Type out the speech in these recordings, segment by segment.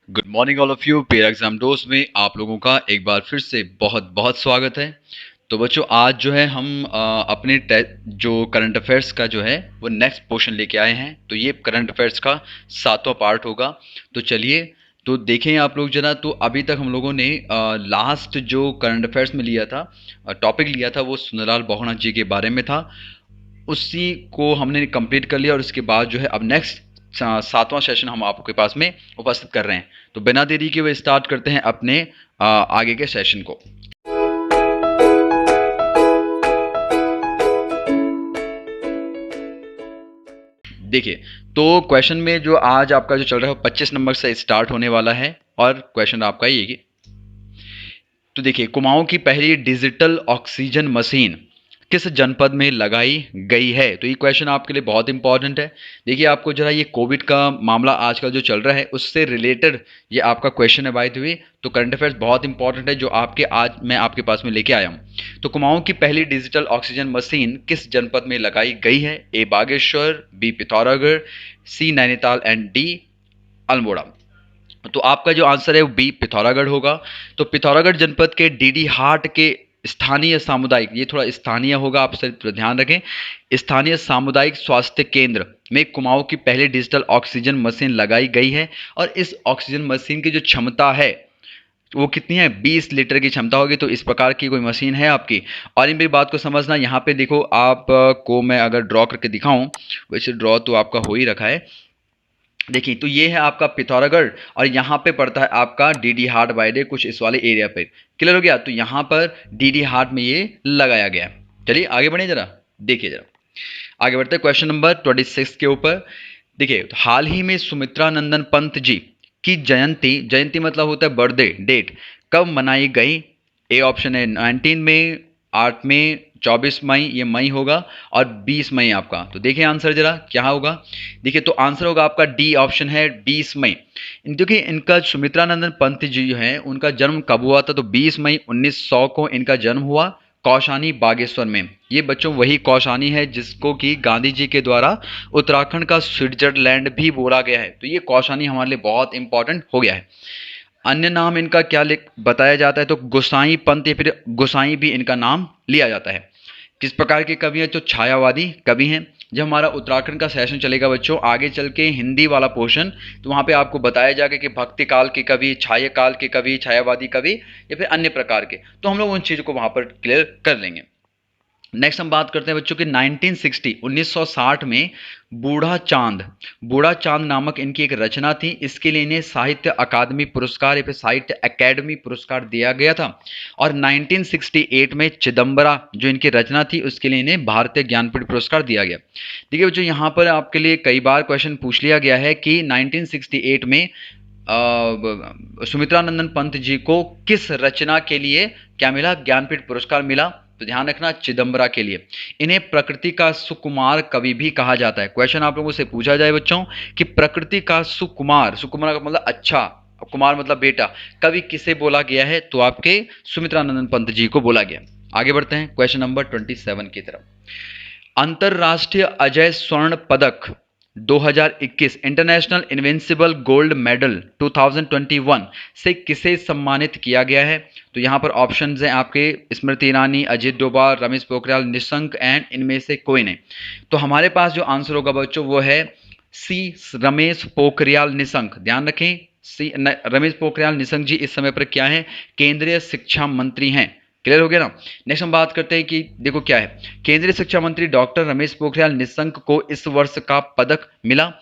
Good morning all of you. Pair exam dose में आप लोगों का एक बार फिर से बहुत बहुत स्वागत है। तो बच्चों आज जो है हम अपने जो करंट अफेयर्स का जो है वो नेक्स्ट पोर्शन लेके आए हैं। तो ये करंट अफेयर्स का 7वां पार्ट होगा। तो चलिए तो देखें आप लोग जरा। तो अभी तक हम लोगों ने लास्ट जो करंट अफेयर्स में लिया था, टॉपिक लिया था, वो सुंदरलाल बहुगुणा जी के बारे में था। उसी को हमने कंप्लीट कर लिया और उसके बाद जो है अब नेक्स्ट 7वां सेशन हम आपके पास में उपस्थित कर रहे हैं। तो बिना देरी के हुए स्टार्ट करते हैं अपने आगे के सेशन को। देखिए, तो क्वेश्चन में जो आज आपका जो चल रहा है 25 नंबर से स्टार्ट होने वाला है और क्वेश्चन आपका ये कि तो देखिए, कुमाऊं की पहली डिजिटल ऑक्सीजन मशीन किस जनपद में लगाई गई है। तो ये क्वेश्चन आपके लिए बहुत इंपॉर्टेंट है। देखिए, आपको जरा ये कोविड का मामला आजकल जो चल रहा है उससे रिलेटेड ये आपका क्वेश्चन है बाय द वे। तो करंट अफेयर्स बहुत इंपॉर्टेंट है जो आपके आज मैं आपके पास में लेके आया हूँ। तो कुमाऊं की पहली डिजिटल ऑक्सीजन मशीन किस जनपद में लगाई गई है। A Bageshwar, B Pithoragarh, C Nainital and D Almora. तो आपका जो आंसर है वो बी पिथौरागढ़ होगा। तो पिथौरागढ़ जनपद के डीडी हाट के स्थानीय सामुदायिक, ये थोड़ा स्थानीय होगा, आप सिर्फ ध्यान रखें, स्थानीय सामुदायिक स्वास्थ्य केंद्र में कुमाऊं की पहली डिजिटल ऑक्सीजन मशीन लगाई गई है। और इस ऑक्सीजन मशीन की जो क्षमता है वो कितनी है, 20 लीटर की क्षमता होगी। तो इस प्रकार की कोई मशीन है आपकी। और इन मेरी बात को समझना, यहाँ पे देखो आप को मैं अगर ड्रॉ करके दिखाऊं, वैसे ड्रॉ तो आपका हो ही रखा है। देखिए, तो ये है आपका पिथौरागढ़ और यहाँ पे पड़ता है आपका डीडी हाट बायडे, कुछ इस वाले एरिया पे। क्लियर हो गया। तो यहाँ पर डीडी हाट में ये लगाया गया। चलिए आगे बढ़े जरा, देखिए जरा आगे बढ़ते हैं क्वेश्चन नंबर 26 के ऊपर। देखिए, तो हाल ही में सुमित्रा नंदन पंत जी की जयंती, जयंती मतलब होता है बर्थडे डेट, कब मनाई गई। ए ऑप्शन है 19 में, 8 में, 24 मई, ये मई होगा, और 20 मई आपका। तो देखिए आंसर जरा क्या होगा। देखिए, तो आंसर होगा आपका डी ऑप्शन है 20 मई। देखिए, इनका सुमित्रानंदन पंत जी जो है उनका जन्म कब हुआ था। तो 20 मई 1900 को इनका जन्म हुआ कौशानी बागेश्वर में। ये बच्चों वही कौशानी है जिसको कि गांधी जी के द्वारा उत्तराखंड का स्विट्जरलैंड भी बोला गया है। तो ये कौशानी हमारे लिए बहुत इंपॉर्टेंट हो गया है। अन्य नाम इनका क्या बताया जाता है। तो गोसाई पंत या फिर गोसाई भी इनका नाम लिया जाता है। किस प्रकार के कवि हैं। तो छायावादी कवि हैं। जब हमारा उत्तराखंड का सेशन चलेगा बच्चों आगे चल के हिंदी वाला पोर्शन, तो वहाँ पे आपको बताया जाएगा कि भक्ति काल के कवि, छाया काल के कवि, छायावादी कवि या फिर अन्य प्रकार के। तो हम लोग उन चीज़ों को वहाँ पर क्लियर कर लेंगे। नेक्स्ट हम बात करते हैं बच्चों की 1960 1960 में बूढ़ा चांद नामक इनकी एक रचना थी। इसके लिए इन्हें साहित्य अकादमी पुरस्कार या फिर साहित्य अकेडमी पुरस्कार दिया गया था। और 1968 में चिदम्बरा जो इनकी रचना थी उसके लिए इन्हें भारतीय ज्ञानपीठ पुरस्कार दिया गया। देखिए बच्चों, यहाँ पर आपके लिए कई बार क्वेश्चन पूछ लिया गया है कि 1968 में सुमित्रानंदन पंत जी को किस रचना के लिए क्या मिला, ज्ञानपीठ पुरस्कार मिला। तो ध्यान रखना, चिदम्बरा के लिए। इन्हें प्रकृति का सुकुमार कवि भी कहा जाता है। क्वेश्चन आप लोगों से पूछा जाए बच्चों कि प्रकृति का सुकुमार, सुकुमार का मतलब अच्छा, कुमार मतलब बेटा, कवि किसे बोला गया है। तो आपके सुमित्रानंदन पंत जी को बोला गया। आगे बढ़ते हैं क्वेश्चन नंबर 27 की तरफ। अंतरराष्ट्रीय अजय स्वर्ण पदक 2021 इंटरनेशनल इनविंसिबल गोल्ड मेडल 2021 से किसे सम्मानित किया गया है। तो यहाँ पर ऑप्शंस हैं आपके स्मृति ईरानी, अजित डोभाल, रमेश पोखरियाल निशंक एंड इनमें से कोई नहीं। तो हमारे पास जो आंसर होगा बच्चों वो है सी, रमेश पोखरियाल निशंक। ध्यान रखें, सी रमेश पोखरियाल निशंक जी इस समय पर क्या है, केंद्रीय शिक्षा मंत्री हैं। क्लियर हो गया ना। नेक्स्ट हम बात करते हैं कि देखो क्या है, केंद्रीय शिक्षा मंत्री डॉक्टर रमेश पोखरियाल निशंक को इस वर्ष का पदक मिला,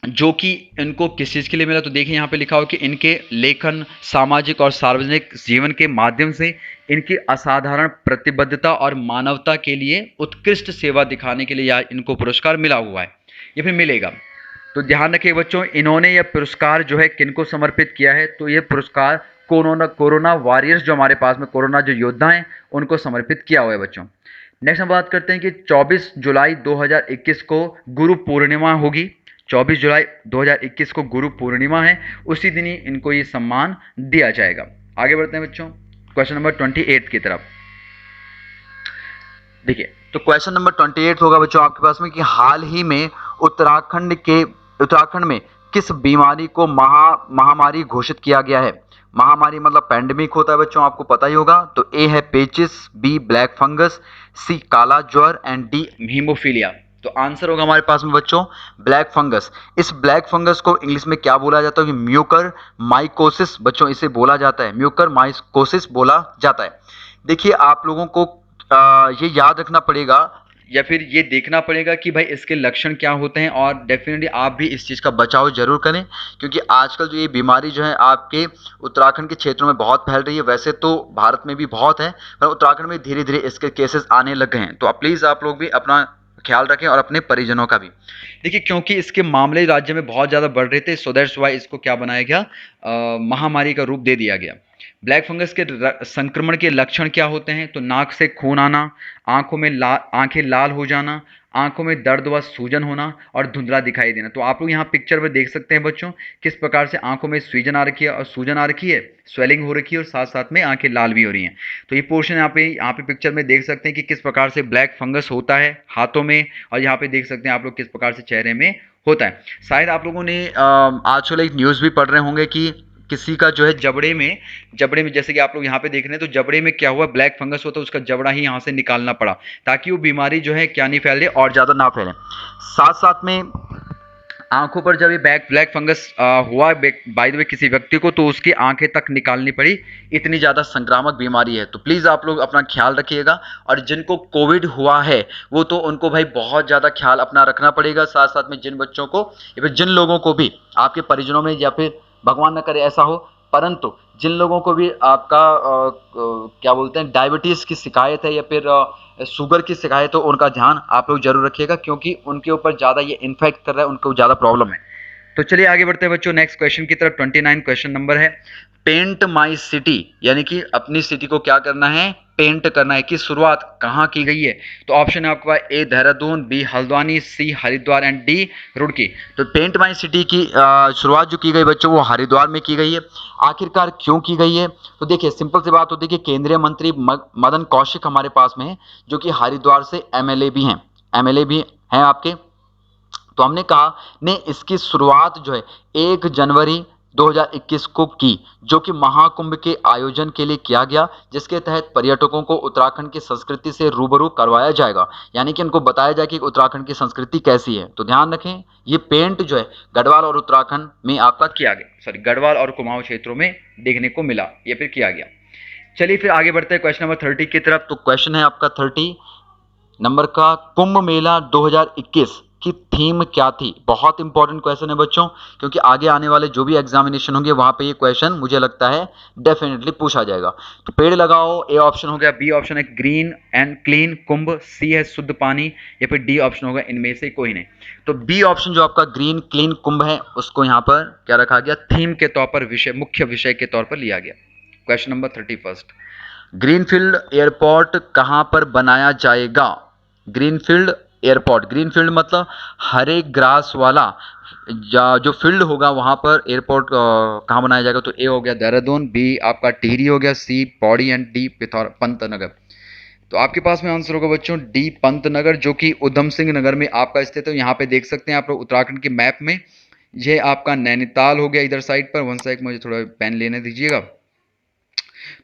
जो कि इनको किस चीज़ के लिए मिला। तो देखिए यहाँ पे लिखा हो कि इनके लेखन, सामाजिक और सार्वजनिक जीवन के माध्यम से इनकी असाधारण प्रतिबद्धता और मानवता के लिए उत्कृष्ट सेवा दिखाने के लिए इनको पुरस्कार मिला हुआ है या फिर मिलेगा। तो ध्यान रखिए बच्चों, इन्होंने यह पुरस्कार जो है किनको समर्पित किया है। तो ये पुरस्कार कोरोना वॉरियर्स जो हमारे पास में कोरोना जो योद्धा हैं उनको समर्पित किया हुआ है बच्चों। नेक्स्ट हम बात करते हैं कि 24 जुलाई 2021 को गुरु पूर्णिमा होगी। 24 जुलाई 2021 को गुरु पूर्णिमा है, उसी दिन ही इनको ये सम्मान दिया जाएगा। आगे बढ़ते हैं बच्चों क्वेश्चन नंबर 28 की तरफ। देखिए, तो क्वेश्चन नंबर 28 होगा बच्चों आपके पास में कि हाल ही में उत्तराखंड में किस बीमारी को महामारी घोषित किया गया है? महामारी मतलब पैंडेमिक होता है बच्चों, आपको पता ही होगा। तो ए है पेचिस, बी ब्लैक फंगस, सी काला ज्वर एंड डी हीमोफीलिया। तो आंसर होगा हमारे पास में बच्चों ब्लैक फंगस। इस ब्लैक फंगस को इंग्लिश में क्या बोला जाता है कि म्यूकर माइकोसिस बच्चों इसे बोला जाता है, म्यूकर माइकोसिस बोला जाता है। देखिए आप लोगों को ये याद रखना पड़ेगा या फिर ये देखना पड़ेगा कि भाई इसके लक्षण क्या होते हैं, और डेफिनेटली आप भी इस चीज़ का बचाव जरूर करें, क्योंकि आजकल जो ये बीमारी जो है आपके उत्तराखंड के क्षेत्रों में बहुत फैल रही है। वैसे तो भारत में भी बहुत है, पर उत्तराखंड में धीरे धीरे इसके केसेस आने लग गए हैं। तो प्लीज़ आप लोग भी अपना ख्याल रखें और अपने परिजनों का भी। देखिए क्योंकि इसके मामले राज्य में बहुत ज़्यादा बढ़ रहे थे, सो दैट्स वाई इसको क्या बनाया गया, महामारी का रूप दे दिया गया। ब्लैक फंगस के संक्रमण के लक्षण क्या होते हैं? तो नाक से खून आना, आंखें लाल हो जाना, आंखों में दर्द व सूजन होना और धुंधला दिखाई देना। तो आप लोग यहाँ पिक्चर में देख सकते हैं बच्चों किस प्रकार से आंखों में सूजन आ रखी है, और सूजन आ रखी है, स्वेलिंग हो रखी है, और साथ साथ में आंखें लाल भी हो रही हैं। तो ये पोर्शन यहाँ पे पिक्चर में देख सकते हैं कि किस प्रकार से ब्लैक फंगस होता है हाथों में, और यहाँ पे देख सकते हैं आप लोग किस प्रकार से चेहरे में होता है। शायद आप लोगों ने आजकल एक न्यूज़ भी पढ़ रहे होंगे कि किसी का जो है जबड़े में जैसे कि आप लोग यहाँ पे देख रहे हैं, तो जबड़े में क्या हुआ, ब्लैक फंगस होता है, उसका जबड़ा ही यहाँ से निकालना पड़ा ताकि वो बीमारी जो है क्या नहीं फैले और ज़्यादा ना फैले। साथ साथ में आंखों पर जब ये ब्लैक फंगस हुआ बाय द वे किसी व्यक्ति को, तो उसकी आंखें तक निकालनी पड़ी, इतनी ज़्यादा संक्रामक बीमारी है। तो प्लीज़ आप लोग अपना ख्याल रखिएगा, और जिनको कोविड हुआ है वो तो उनको भाई बहुत ज़्यादा ख्याल अपना रखना पड़ेगा। साथ साथ में जिन बच्चों को या फिर जिन लोगों को भी आपके परिजनों में, या फिर भगवान न करे ऐसा हो, परंतु जिन लोगों को भी आपका क्या बोलते हैं डायबिटीज़ की शिकायत है या फिर शुगर की शिकायत हो, उनका ध्यान आप लोग जरूर रखिएगा, क्योंकि उनके ऊपर ज़्यादा ये इन्फेक्ट कर रहा है, उनको ज़्यादा प्रॉब्लम है। तो चलिए आगे बढ़ते हैं बच्चों नेक्स्ट क्वेश्चन की तरफ। 29 क्वेश्चन नंबर है, पेंट माई सिटी, यानी कि अपनी सिटी को क्या करना है, पेंट करना है, की शुरुआत कहाँ की गई है? तो ऑप्शन है आपका A Dehradun, B Haldwani, C Haridwar and D Roorkee. तो पेंट माई सिटी की शुरुआत जो की गई बच्चों वो हरिद्वार में की गई है। आखिरकार क्यों की गई है? तो देखिए सिंपल सी बात होती है कि केंद्रीय मंत्री मदन कौशिक हमारे पास में है, जो कि हरिद्वार से एमएलए भी हैं, एमएलए भी हैं आपके। तो हमने कहा ने इसकी शुरुआत जो है 1 जनवरी 2021 को की, जो कि महाकुंभ के आयोजन के लिए किया गया, जिसके तहत पर्यटकों को उत्तराखंड की संस्कृति से रूबरू करवाया जाएगा, यानी कि उनको बताया जाए कि उत्तराखंड की संस्कृति कैसी है। तो ध्यान रखें ये पेंट जो है गढ़वाल और उत्तराखंड में आपका किया गया, सॉरी गढ़वाल और कुमाऊं क्षेत्रों में देखने को मिला या फिर किया गया। चलिए फिर आगे बढ़ते हैं क्वेश्चन नंबर 30 की तरफ। तो क्वेश्चन है आपका 30 नंबर का, कुंभ मेला 2021 की थीम क्या थी? बहुत इंपॉर्टेंट क्वेश्चन है बच्चों, क्योंकि आगे आने वाले जो भी एग्जामिनेशन होंगे वहां पे ये क्वेश्चन मुझे लगता है डेफिनेटली पूछा जाएगा। तो पेड़ लगाओ ए ऑप्शन हो गया, बी ऑप्शन है ग्रीन एंड क्लीन कुंभ, सी है शुद्ध पानी, या फिर डी ऑप्शन होगा इनमें से कोई नहीं। तो बी ऑप्शन जो आपका ग्रीन क्लीन कुंभ है उसको यहाँ पर क्या रखा गया, थीम के तौर पर, विषय मुख्य विषय के तौर पर लिया गया। क्वेश्चन नंबर 31, ग्रीनफील्ड एयरपोर्ट कहां पर बनाया जाएगा? ग्रीनफील्ड एयरपोर्ट, ग्रीनफील्ड मतलब हरे ग्रास वाला जो फील्ड होगा वहां पर एयरपोर्ट कहाँ बनाया जाएगा? तो ए हो गया देहरादून, बी आपका टिहरी हो गया, सी पौड़ी एंड डी पंतनगर। तो आपके पास में आंसर होगा बच्चों डी पंतनगर, जो कि उधम सिंह नगर में आपका स्थित है। यहाँ पे देख सकते हैं आप लोग उत्तराखंड के मैप में, ये आपका नैनीताल हो गया इधर साइड पर। वन साइड मुझे थोड़ा पेन लेने दीजिएगा।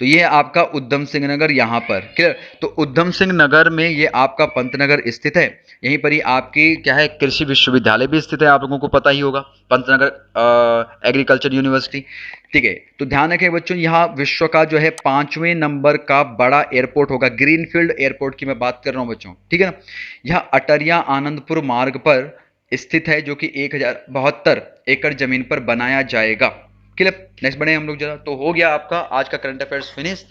तो ये आपका उधम सिंह नगर यहाँ पर, क्लियर। तो उधम सिंह नगर में ये आपका पंतनगर स्थित है। यहीं पर ही आपकी क्या है, कृषि विश्वविद्यालय भी स्थित है, आप लोगों को पता ही होगा, पंतनगर एग्रीकल्चर यूनिवर्सिटी, ठीक है। तो ध्यान रखें बच्चों, यहाँ विश्व का जो है 5वें नंबर का बड़ा एयरपोर्ट होगा, ग्रीनफील्ड एयरपोर्ट की मैं बात कर रहा हूँ बच्चों, ठीक है ना। यह अटरिया आनंदपुर मार्ग पर स्थित है, जो कि 1072 एकड़ जमीन पर बनाया जाएगा। क्लियर। नेक्स्ट बढ़े हम लोग जरा। तो हो गया आपका आज का करंट अफेयर्स फिनिश।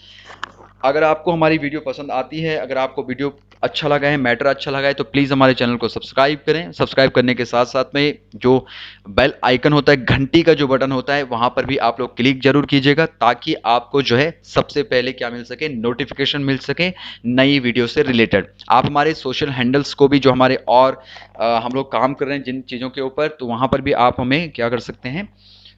अगर आपको हमारी वीडियो पसंद आती है, अगर आपको वीडियो अच्छा लगा है, मैटर अच्छा लगा है, तो प्लीज़ हमारे चैनल को सब्सक्राइब करें। सब्सक्राइब करने के साथ साथ में जो बेल आइकन होता है, घंटी का जो बटन होता है, वहाँ पर भी आप लोग क्लिक जरूर कीजिएगा, ताकि आपको जो है सबसे पहले क्या मिल सके, नोटिफिकेशन मिल सके नई वीडियो से रिलेटेड। आप हमारे सोशल हैंडल्स को भी, जो हमारे और हम लोग काम कर रहे हैं जिन चीज़ों के ऊपर, तो वहाँ पर भी आप हमें क्या कर सकते हैं,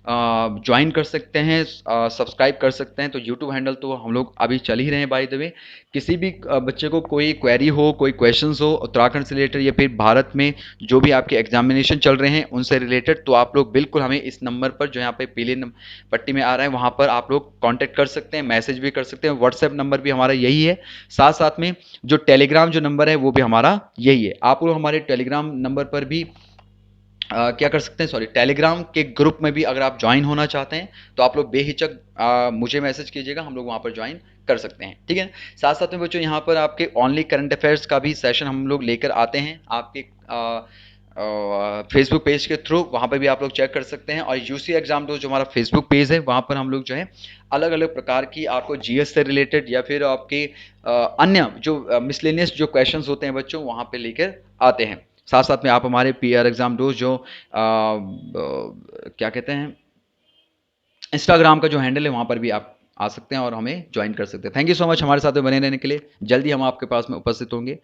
ज्वाइन कर सकते हैं, सब्सक्राइब कर सकते हैं। तो यूट्यूब हैंडल तो हम लोग अभी चल ही रहे हैं बाय द वे। किसी भी बच्चे को कोई क्वेरी हो, कोई क्वेश्चंस हो उत्तराखंड से रिलेटेड या फिर भारत में जो भी आपके एग्जामिनेशन चल रहे हैं उनसे रिलेटेड, तो आप लोग बिल्कुल हमें इस नंबर पर जो यहाँ पे पीले पट्टी में आ रहा है वहाँ पर आप लोग कांटेक्ट कर सकते हैं, मैसेज भी कर सकते हैं। व्हाट्सएप नंबर भी हमारा यही है, साथ साथ में जो टेलीग्राम जो नंबर है वो भी हमारा यही है। आप लोग हमारे टेलीग्राम नंबर पर भी क्या कर सकते हैं, सॉरी, टेलीग्राम के ग्रुप में भी अगर आप ज्वाइन होना चाहते हैं तो आप लोग बेहिचक मुझे मैसेज कीजिएगा, हम लोग वहाँ पर ज्वाइन कर सकते हैं, ठीक है। साथ साथ में बच्चों यहाँ पर आपके ओनली करंट अफेयर्स का भी सेशन हम लोग लेकर आते हैं आपके फेसबुक पेज के थ्रू, वहाँ पर भी आप लोग चेक कर सकते हैं। और यूसी एग्जाम दोस्त जो हमारा फेसबुक पेज है वहाँ पर हम लोग जो है अलग अलग प्रकार की आपको जीएस से रिलेटेड या फिर आपके अन्य जो मिसलेनियस जो क्वेश्चंस होते हैं बच्चों वहाँ पे लेकर आते हैं। साथ साथ में आप हमारे पीआर एग्जाम दोस्त जो क्या कहते हैं, इंस्टाग्राम का जो हैंडल है वहाँ पर भी आप आ सकते हैं और हमें ज्वाइन कर सकते हैं। थैंक यू सो मच हमारे साथ में बने रहने के लिए। जल्दी हम आपके पास में उपस्थित होंगे।